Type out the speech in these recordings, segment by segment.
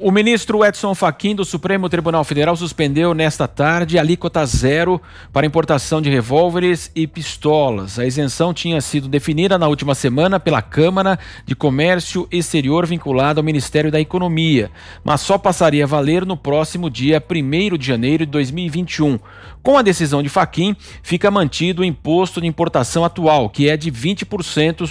O ministro Edson Fachin do Supremo Tribunal Federal suspendeu nesta tarde a alíquota zero para importação de revólveres e pistolas. A isenção tinha sido definida na última semana pela Câmara de Comércio Exterior vinculada ao Ministério da Economia, mas só passaria a valer no próximo dia 1º de janeiro de 2021. Com a decisão de Fachin, fica mantido o imposto de importação atual, que é de 20%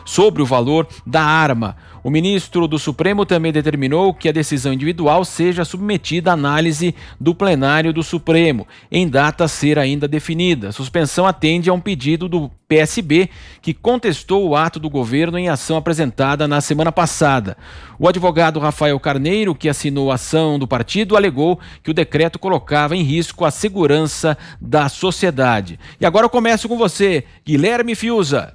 sobre o valor da arma. O ministro do Supremo também determinou que a decisão individual seja submetida à análise do plenário do Supremo, em data a ser ainda definida. A suspensão atende a um pedido do PSB, que contestou o ato do governo em ação apresentada na semana passada. O advogado Rafael Carneiro, que assinou a ação do partido, alegou que o decreto colocava em risco a segurança da sociedade. E agora eu começo com você, Guilherme Fiuza.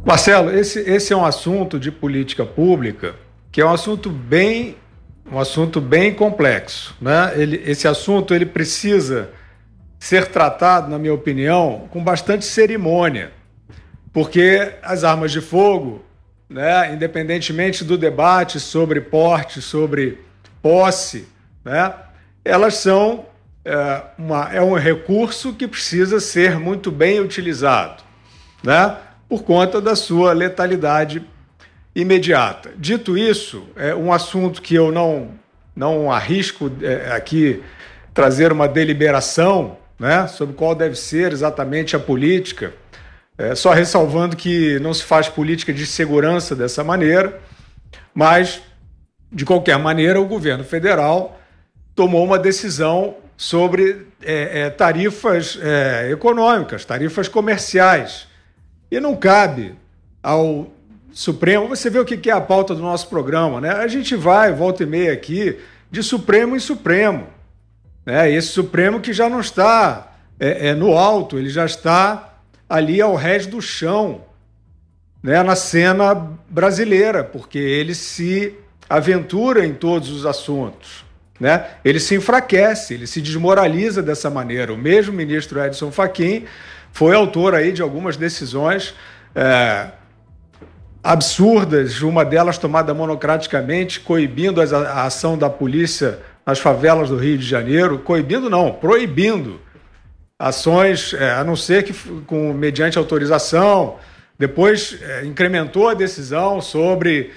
Marcelo, esse é um assunto de política pública que é um assunto bem complexo, né? Esse assunto ele precisa ser tratado, na minha opinião, com bastante cerimônia, porque as armas de fogo, né, independentemente do debate sobre porte, sobre posse, né, elas são um recurso que precisa ser muito bem utilizado, né? Por conta da sua letalidade imediata. Dito isso, é um assunto que eu não arrisco aqui trazer uma deliberação, né, sobre qual deve ser exatamente a política, só ressalvando que não se faz política de segurança dessa maneira, mas, de qualquer maneira, o governo federal tomou uma decisão sobre tarifas econômicas, tarifas comerciais. E não cabe ao Supremo... Você vê o que é a pauta do nosso programa, né? A gente vai, volta e meia aqui, de Supremo em Supremo, né? Esse Supremo que já não está no alto, ele já está ali ao rés do chão, né? Na cena brasileira, porque ele se aventura em todos os assuntos, né? Ele se enfraquece, ele se desmoraliza dessa maneira. O mesmo ministro Edson Fachin foi autor aí de algumas decisões absurdas, uma delas tomada monocraticamente, coibindo a ação da polícia nas favelas do Rio de Janeiro, coibindo não, proibindo ações, a não ser que mediante autorização. Depois incrementou a decisão sobre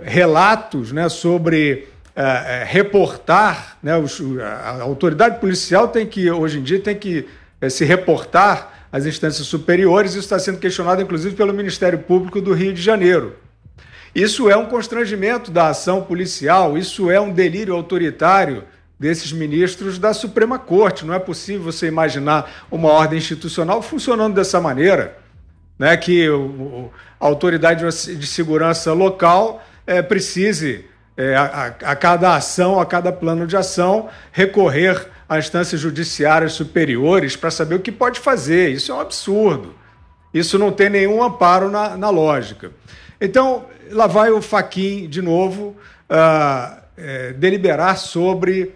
relatos, né, sobre reportar, né, a autoridade policial hoje em dia tem que se reportar às instâncias superiores. Isso está sendo questionado, inclusive, pelo Ministério Público do Rio de Janeiro. Isso é um constrangimento da ação policial, isso é um delírio autoritário desses ministros da Suprema Corte. Não é possível você imaginar uma ordem institucional funcionando dessa maneira, né? Que a autoridade de segurança local precise, a cada ação, a cada plano de ação, recorrer a instâncias judiciárias superiores para saber o que pode fazer. Isso é um absurdo. Isso não tem nenhum amparo na lógica. Então, lá vai o Fachin, de novo, deliberar sobre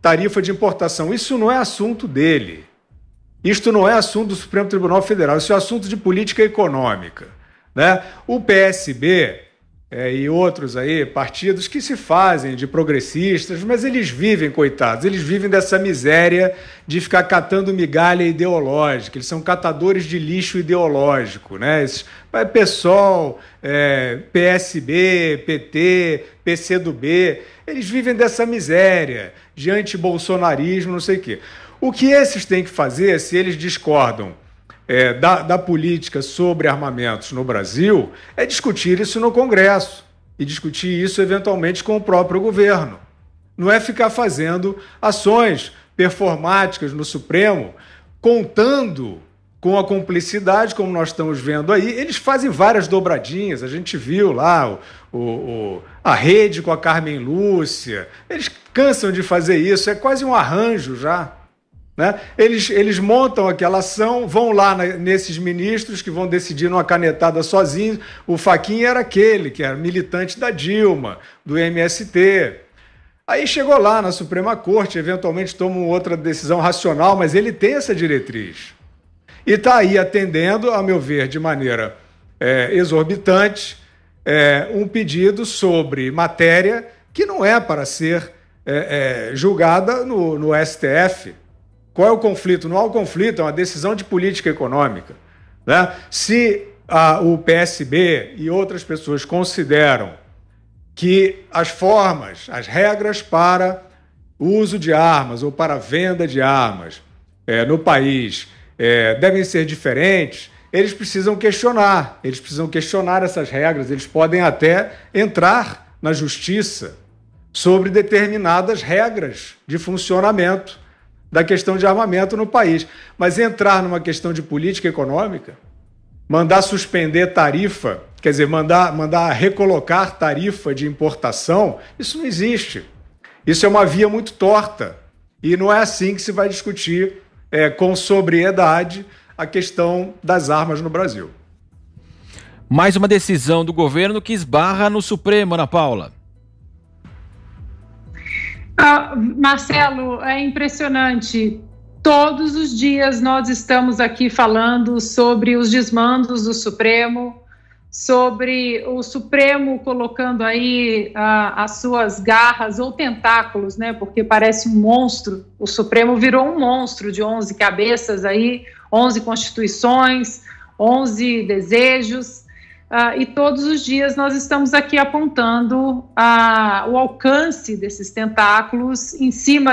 tarifa de importação. Isso não é assunto dele. Isto não é assunto do Supremo Tribunal Federal. Isso é assunto de política econômica, né? O PSB... e outros aí, partidos que se fazem de progressistas, mas eles vivem, coitados, eles vivem dessa miséria de ficar catando migalha ideológica. Eles são catadores de lixo ideológico, né? PSOL, PSB, PT, PCdoB, eles vivem dessa miséria, de antibolsonarismo, não sei o quê. O que esses têm que fazer, se eles discordam da política sobre armamentos no Brasil, é discutir isso no Congresso e discutir isso eventualmente com o próprio governo. Não é ficar fazendo ações performáticas no Supremo, contando com a cumplicidade, como nós estamos vendo aí. Eles fazem várias dobradinhas, a gente viu lá a Rede com a Carmen Lúcia, eles cansam de fazer isso, é quase um arranjo já, né? Eles montam aquela ação, vão lá nesses ministros que vão decidir numa canetada sozinhos. O Fachin era aquele que era militante da Dilma, do MST. Aí chegou lá na Suprema Corte, eventualmente toma outra decisão racional, mas ele tem essa diretriz. E está aí atendendo, a meu ver, de maneira exorbitante, um pedido sobre matéria que não é para ser julgada no STF. Qual é o conflito? Não há um conflito, é uma decisão de política econômica, né? Se o PSB e outras pessoas consideram que as formas, as regras para o uso de armas ou para a venda de armas no país devem ser diferentes, eles precisam questionar essas regras, eles podem até entrar na justiça sobre determinadas regras de funcionamento da questão de armamento no país. Mas entrar numa questão de política econômica, mandar suspender tarifa, quer dizer, mandar recolocar tarifa de importação, isso não existe. Isso é uma via muito torta. E não é assim que se vai discutir com sobriedade a questão das armas no Brasil. Mais uma decisão do governo que esbarra no Supremo, Ana Paula. Marcelo, é impressionante. Todos os dias nós estamos aqui falando sobre os desmandos do Supremo, sobre o Supremo colocando aí as suas garras ou tentáculos, né? Porque parece um monstro. O Supremo virou um monstro de 11 cabeças aí, 11 constituições, 11 desejos. E todos os dias nós estamos aqui apontando o alcance desses tentáculos em cima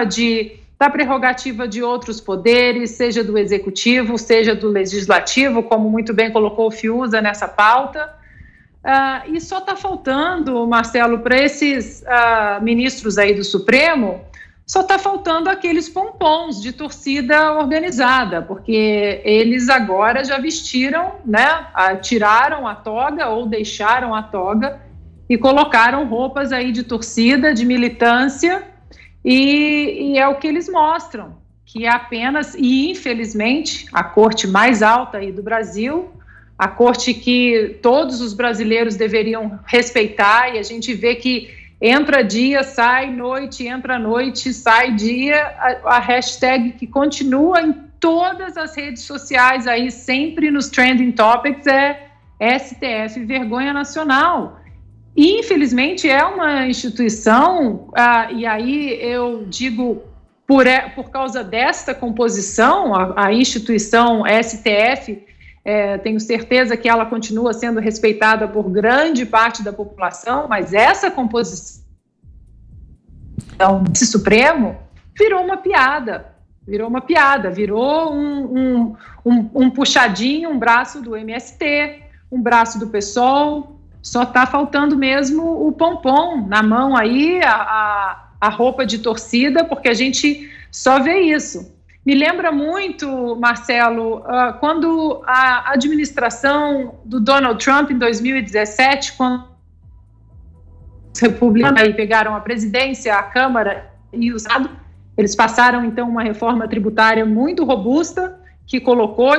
da prerrogativa de outros poderes, seja do executivo, seja do legislativo, como muito bem colocou o Fiuza nessa pauta. E só está faltando, Marcelo, para esses ministros aí do Supremo, só está faltando aqueles pompons de torcida organizada, porque eles agora já vestiram, né, tiraram a toga ou deixaram a toga e colocaram roupas aí de torcida, de militância, e é o que eles mostram, que é apenas, e infelizmente, a corte mais alta aí do Brasil, a corte que todos os brasileiros deveriam respeitar, e a gente vê que entra dia, sai noite, entra noite, sai dia, a hashtag que continua em todas as redes sociais aí, sempre nos trending topics, é STF Vergonha Nacional. E, infelizmente, é uma instituição, e aí eu digo, por causa desta composição, a instituição STF, tenho certeza que ela continua sendo respeitada por grande parte da população, mas essa composição desse Supremo virou uma piada, virou um puxadinho, um braço do MST, um braço do PSOL, só está faltando mesmo o pompom na mão aí, a roupa de torcida, porque a gente só vê isso. Me lembra muito, Marcelo, quando a administração do Donald Trump, em 2017, quando os republicanos aí pegaram a presidência, a Câmara e o Senado, eles passaram, então, uma reforma tributária muito robusta, que colocou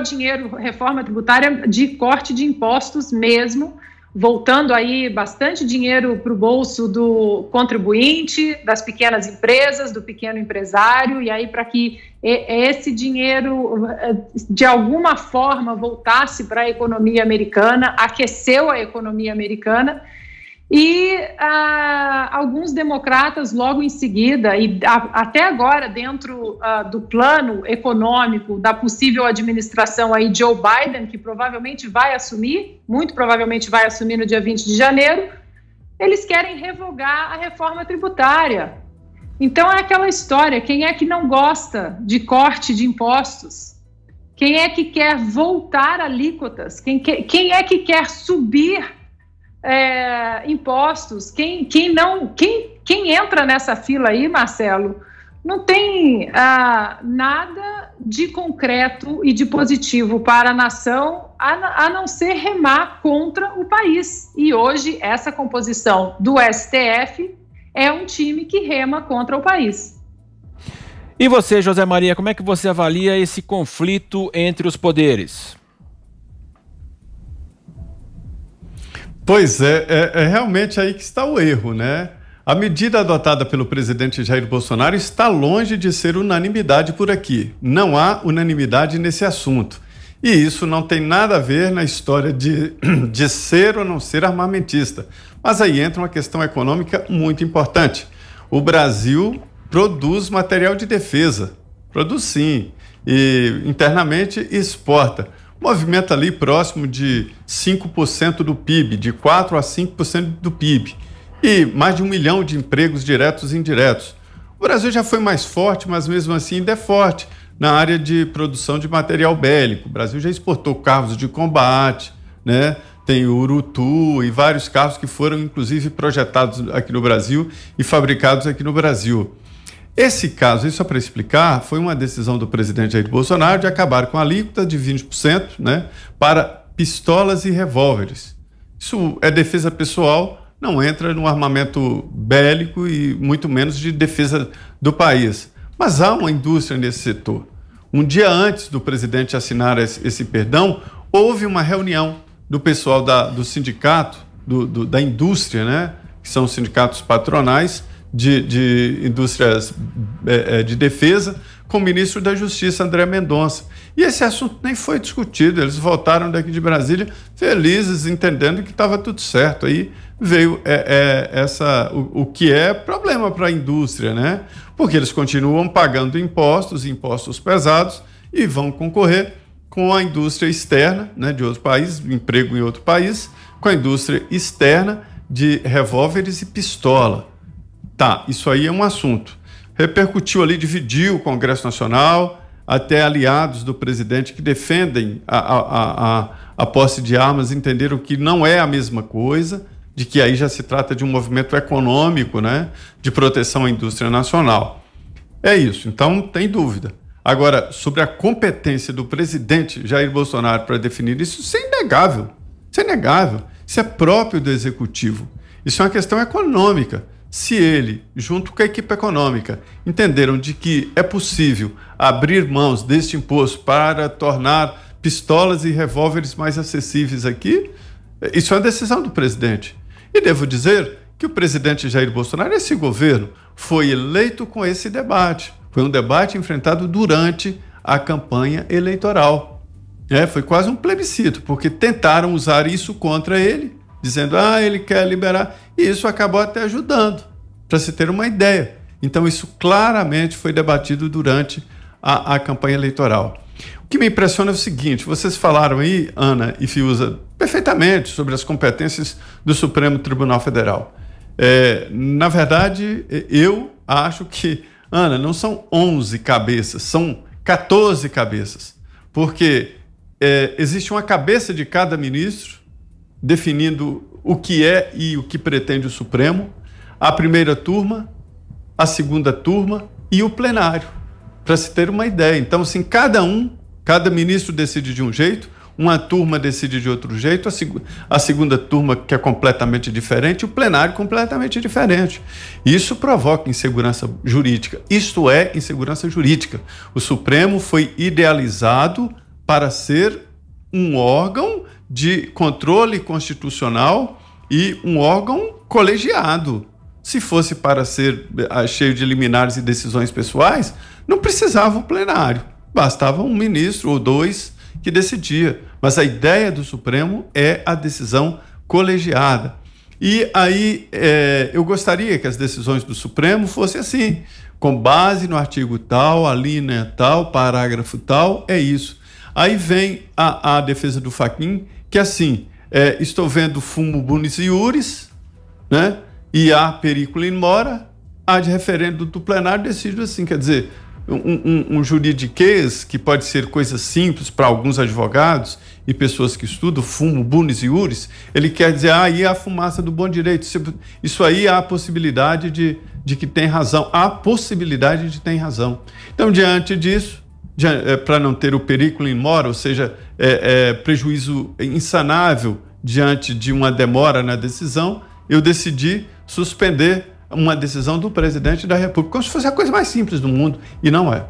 reforma tributária de corte de impostos mesmo, voltando aí bastante dinheiro para o bolso do contribuinte, das pequenas empresas, do pequeno empresário, e aí para que esse dinheiro, de alguma forma, voltasse para a economia americana, aqueceu a economia americana, e alguns democratas logo em seguida, e até agora dentro do plano econômico da possível administração aí Joe Biden, que provavelmente vai assumir, muito provavelmente vai assumir no dia 20 de janeiro, eles querem revogar a reforma tributária. Então é aquela história, quem é que não gosta de corte de impostos? Quem é que quer voltar alíquotas? Quem é que quer subir impostos? Quem entra nessa fila aí, Marcelo, não tem nada de concreto e de positivo para a nação, a não ser remar contra o país. E hoje essa composição do STF é um time que rema contra o país. E você, José Maria, como é que você avalia esse conflito entre os poderes? Pois é realmente aí que está o erro, né? A medida adotada pelo presidente Jair Bolsonaro está longe de ser unanimidade por aqui. Não há unanimidade nesse assunto. E isso não tem nada a ver na história de ser ou não ser armamentista. Mas aí entra uma questão econômica muito importante. O Brasil produz material de defesa, produz sim, e internamente exporta. Movimenta ali próximo de 5% do PIB, de 4% a 5% do PIB. E mais de 1 milhão de empregos diretos e indiretos. O Brasil já foi mais forte, mas mesmo assim ainda é forte na área de produção de material bélico. O Brasil já exportou carros de combate, né? Tem o Urutu e vários carros que foram, inclusive, projetados aqui no Brasil e fabricados aqui no Brasil. Esse caso, isso só para explicar, foi uma decisão do presidente Jair Bolsonaro de acabar com a alíquota de 20%, né, para pistolas e revólveres. Isso é defesa pessoal, não entra no armamento bélico e muito menos de defesa do país. Mas há uma indústria nesse setor. Um dia antes do presidente assinar esse perdão, houve uma reunião do pessoal do sindicato, da indústria, né, que são os sindicatos patronais de indústrias de defesa, com o ministro da Justiça, André Mendonça. E esse assunto nem foi discutido, eles voltaram daqui de Brasília felizes, entendendo que estava tudo certo. Aí veio o que é problema para a indústria, né? Porque eles continuam pagando impostos pesados, e vão concorrer com a indústria externa, né, de outro país, emprego em outro país, com a indústria externa de revólveres e pistola. Tá, isso aí é um assunto. Repercutiu ali, dividiu o Congresso Nacional, até aliados do presidente que defendem a posse de armas entenderam que não é a mesma coisa, de que aí já se trata de um movimento econômico, né, de proteção à indústria nacional. É isso, então não tem dúvida. Agora, sobre a competência do presidente Jair Bolsonaro para definir isso é inegável. Isso é inegável. Isso é próprio do executivo. Isso é uma questão econômica. Se ele, junto com a equipe econômica, entenderam de que é possível abrir mãos deste imposto para tornar pistolas e revólveres mais acessíveis aqui, isso é uma decisão do presidente. E devo dizer que o presidente Jair Bolsonaro, esse governo, foi eleito com esse debate. Foi um debate enfrentado durante a campanha eleitoral. Foi quase um plebiscito, porque tentaram usar isso contra ele, dizendo, ele quer liberar, e isso acabou até ajudando, para se ter uma ideia. Então, isso claramente foi debatido durante a campanha eleitoral. O que me impressiona é o seguinte, vocês falaram aí, Ana e Fiuza, perfeitamente sobre as competências do Supremo Tribunal Federal. Na verdade, eu acho que, Ana, não são 11 cabeças, são 14 cabeças, porque existe uma cabeça de cada ministro, definindo o que é e o que pretende o Supremo, a primeira turma, a segunda turma e o plenário, para se ter uma ideia. Então, assim, cada ministro decide de um jeito, uma turma decide de outro jeito, a segunda turma que é completamente diferente, o plenário completamente diferente. Isso provoca insegurança jurídica. Isto é insegurança jurídica. O Supremo foi idealizado para ser um órgão de controle constitucional e um órgão colegiado. Se fosse para ser cheio de liminares e decisões pessoais, não precisava o plenário. Bastava um ministro ou dois que decidia. Mas a ideia do Supremo é a decisão colegiada. E aí eu gostaria que as decisões do Supremo fossem assim, com base no artigo tal, a linha tal, parágrafo tal, é isso. Aí vem a defesa do Fachin, que assim, estou vendo fumo bunis iuris, né? E há periculo in mora, há de referendo do plenário, decide assim, quer dizer, um juridiquês, que pode ser coisa simples para alguns advogados e pessoas que estudam, fumo bunis iuris, ele quer dizer, aí a fumaça do bom direito, isso aí há a possibilidade de que tem razão, há a possibilidade de ter razão. Então, diante disso, para não ter o periculo in mora, ou seja, prejuízo insanável diante de uma demora na decisão, eu decidi suspender uma decisão do presidente da República, como se fosse a coisa mais simples do mundo, e não é.